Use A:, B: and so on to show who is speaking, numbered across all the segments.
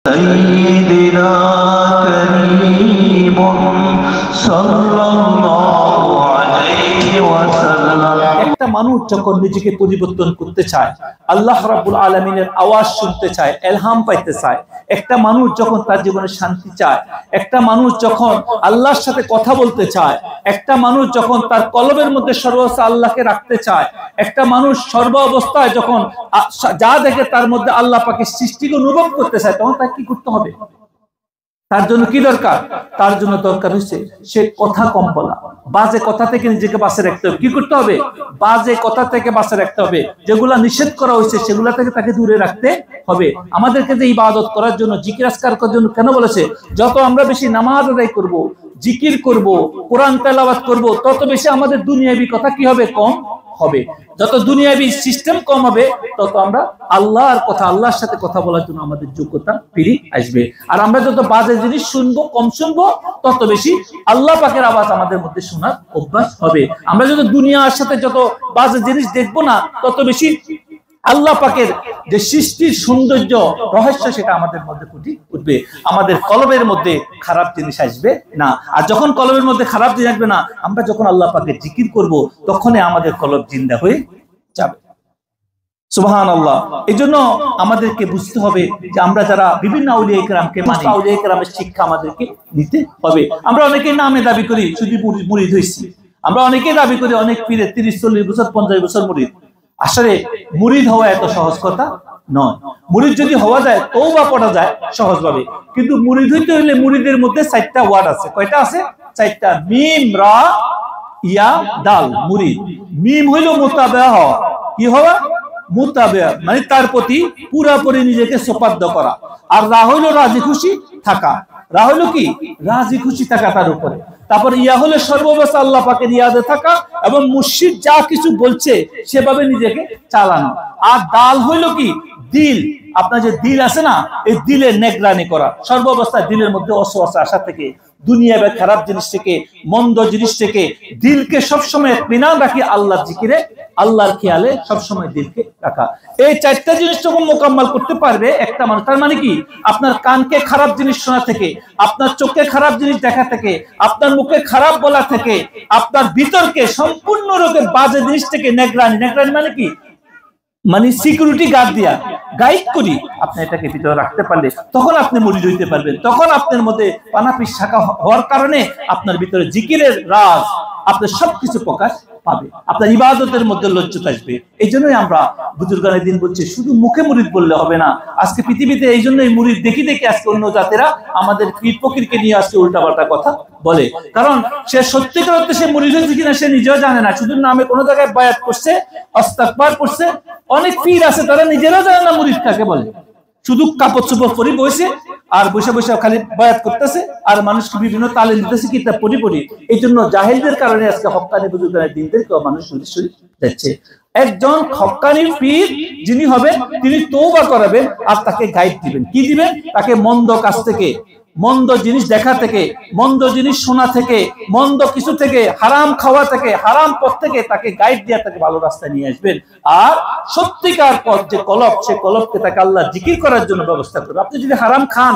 A: سيدنا كريم صلى الله عليه وسلم
B: একটা মানুষ যখন নিজেকে পরিবর্তন করতে চায়, আল্লাহ রাব্বুল আলামিনের আওয়াজ শুনতে চায়, ইলহাম পাইতে চায়, একটা মানুষ যখন তার জীবনে শান্তি চায়, একটা মানুষ যখন আল্লাহর সাথে কথা বলতে চায়, একটা মানুষ যখন তার কলবের মধ্যে সর্বস্ব আল্লাহকে রাখতে চায়, একটা মানুষ সর্ব অবস্থায় যখন যা দেখে তার মধ্যে আল্লাহ পাকের সৃষ্টিকে অনুভব করতে চায়, তখন তাকে কি করতে হবে? তার জন্য কি দরকার? তার জন্য দরকার হচ্ছে সে কথা কম বলা, বাজে কথা থেকে নিজেকে বাঁচিয়ে রাখতে হবে। কি করতে হবে? বাজে কথা থেকে বাঁচিয়ে রাখতে হবে। যেগুলা নিষেধ করা হয়েছে সেগুলা থেকে তাকে দূরে রাখতে হবে। আমাদেরকে যে ইবাদত করার জন্য, জিকির আজকার করার জন্য কেন বলেছে? যত আমরা বেশি নামাজ আদায় করব, জিকির করব, কোরআন তেলাওয়াত করব, তত বেশি আমাদের দুনিয়াবি কথা কি হবে? কম হবে। যত দুনিয়াবি সিস্টেম কম হবে, তত আমরা আল্লাহর কথা, আল্লাহর সাথে কথা বলার জন্য আমাদের যোগ্যতা ফিরে আসবে। আর আমরা যত বাজে জিনিস শুনবো, কম শুনবো, তত বেশি আল্লাহ পাকের আওয়াজ আমাদের মধ্যে শোনার অভ্যাস হবে। আমরা যত দুনিয়ার সাথে যত বাজে জিনিস দেখবো না, তত বেশি আল্লাহ পাকের যে সৃষ্টির সৌন্দর্য, রহস্য, সেটা আমাদের মধ্যে ফুটে উঠবে। আমাদের কলবের মধ্যে খারাপ জিনিস আসবে না। আর যখন কলবের মধ্যে খারাপ জিনিস আসবে না, আমরা যখন আল্লাহ পাকের জিকির করব, তখনই আমাদের কলব জিন্দা হয়ে যাবে। সুবহানাল্লাহ। এই জন্য আমাদেরকে বুঝতে হবে যে আমরা যারা বিভিন্ন আউলিয়া কেরামকে মানি, আউলিয়া কেরামের শিক্ষা আমাদেরকে নিতে হবে। আমরা অনেকেই নামে দাবি করি শুধু মুরিদ হইছি, আমরা অনেকেই দাবি করি অনেক পীরের 30-40 বছর 50 বছর মুরিদ। আসলে মুরিদ হওয়া এত সহজ কথা নয়। মুরিদ যদি হওয়া যায়, তওবা পড়া যায় সহজভাবে, কিন্তু মুরিদ হইতে হইলে মুরিদের মধ্যে 4টা ওয়ার্ড আছে। কয়টা আছে? 4টা। মিম, রা, ইয়া, দাল। মুরিদ। মিম হইল মুতাবা হওয়া। কি হওয়া? মুতাবা, মানে তার প্রতি পুরোপুরি নিজেকে সুপার্দ করা। আর রা হইল রাজি খুশি থাকা। রা হইল কি? রাজি খুশি থাকা তার উপরে। তারপর ইয়া হলে সর্ববেশে আল্লাহ পাকের ইয়াদে থাকা এবং মুর্শিদ যা কিছু বলছে সেভাবে নিজেকে চালানো। আর দাল হইল কি? দিল। আপনার যে দিল আছে না, এই দিলের নেগরানি করা। সর্বাবস্থায় দিলের মধ্যে অসওয়াসা আসা থেকে, দুনিয়া বা খারাপ জিনিস থেকে, মন্দ জিনিস থেকে দিলকে সবসময় ইতমিনান রাখি আল্লাহর জিকিরে, আল্লাহর খেয়ালে সবসময় দিলকে রাখা। এই 4টা জিনিস যখন মোকাম্মল করতে পারবে একটা মানুষ, তার মানে কি? আপনার কানকে খারাপ জিনিস শোনা থেকে, আপনার চোখে খারাপ জিনিস দেখা থেকে, আপনার মুখে খারাপ বলা থেকে, আপনার ভিতরকে সম্পূর্ণ রূপে বাজে জিনিস থেকে নেগরানি। নেগরানি মানে কি? মানে সিকিউরিটি গার্ড দিয়া গাইড করি। আপনি এটাকে ভিতরে রাখতে পারলে তখন আপনি মুরিদ হইতে পারবেন। তখন আপনার মধ্যে পানাপিস শাখা হওয়ার কারণে আপনার ভিতরে জিকিরের রাজ, আপনার সবকিছু প্রকাশ পাবে। আপনার ইবাদতের মধ্যে লজ্জত আসবে। এই জন্যই আমরা বুজুর্গানের দিন বলছি, শুধু মুখে মুরিদ বললে হবে না। আজকে পৃথিবীতে এই জন্যই মুরিদ দেখি দেখি আজকে অন্য জাতেরা আমাদের পীর ফকিরকে নিয়ে আজকে উল্টাপাল্টা কথা বলে। কারণ সে সত্যিকার অর্থে সে মুরিদ হয়েছে কিনা সে নিজেও জানে না। শুধু নামে কোনো জায়গায় বায়াত করছে, ইস্তেগফার করছে। অনেক পীর আছে তারা নিজেরাও জানে না মুরিদ কাকে বলে। শুধু কাপড় চোপড় পরি বসে আর বসে বসে খালি বায়াত করতেছে আর মানুষকে বিভিন্ন তালিম দিতেছে কিতাব পড়ি পড়ি। এই জন্য জাহেলদের কারণে আজকে হক্কানি বুজুর্গানের দিনদেরকেও মানুষ শুরু যাচ্ছে। একজন হক্কানি পীর যিনি হবেন, তিনি তওবা করাবেন আর তাকে গাইড দিবেন। কি দিবেন? তাকে মন্দ কাজ থেকে, মন্দ জিনিস দেখা থেকে, মন্দ জিনিস শোনা থেকে, মন্দ কিছু থেকে, হারাম খাওয়া থেকে, হারাম পথ থেকে তাকে গাইড দিয়ে তাকে ভালো রাস্তায় নিয়ে আসবেন। আর সত্যিকার পথ যে কলব, সে কলবকে তাকে আল্লাহ জিকির করার জন্য ব্যবস্থা করবেন। আপনি যদি হারাম খান,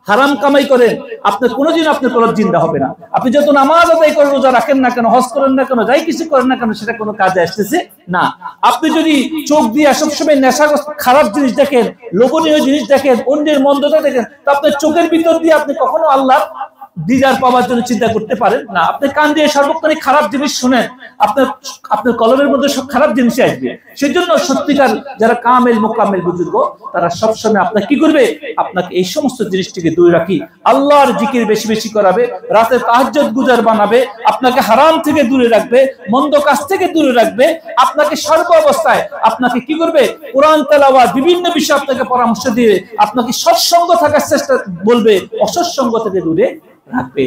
B: হারাম কামাই করেন, আপনার কোনোদিন আপনার কলব জিন্দা হবে না। আপনি যত নামাজ আদায় করেন, রোজা রাখেন না কেন, হজ করেন না কেন, যাই কিছু করেন না কেন, সেটা কোনো কাজে আসতেছে না। আপনি যদি চোখ দিয়ে সবসময় নেশাগ্রস্ত খারাপ জিনিস দেখেন, লোভনীয় জিনিস দেখেন, অন্যের মন্দতা দেখেন, তো আপনার চোখের ভিতর দিয়ে আপনি কখনো আল্লাহ দিদার পাওয়ার জন্য চিন্তা করতে পারেন না। আপনি কান দিয়ে সর্বক্ষণিক খারাপ জিনিস শুনেন, আপনার কলমের মধ্যে সব খারাপ জিনিস আসবে। সেজন্য সত্যিকার যারা কামেল মোকাম্মেল বুজুর্গ, তারা সবসময় আপনাকে কি করবে? আপনাকে এই সমস্ত জিনিস থেকে দূরে রাখি, আল্লাহর জিকির বেশি বেশি করাবে, রাতে তাহাজ্জুদ গুজার বানাবে, আপনাকে হারাম থেকে দূরে রাখবে, মন্দ কাজ থেকে দূরে রাখবে, আপনাকে সর্ব অবস্থায় আপনাকে কি করবে? কোরআন তেলাওয়াত, বিভিন্ন বিষয়ে আপনাকে পরামর্শ দিয়ে আপনাকে সৎসঙ্গ থাকার চেষ্টা বলবে, অসৎসঙ্গ থেকে দূরে রাখবে।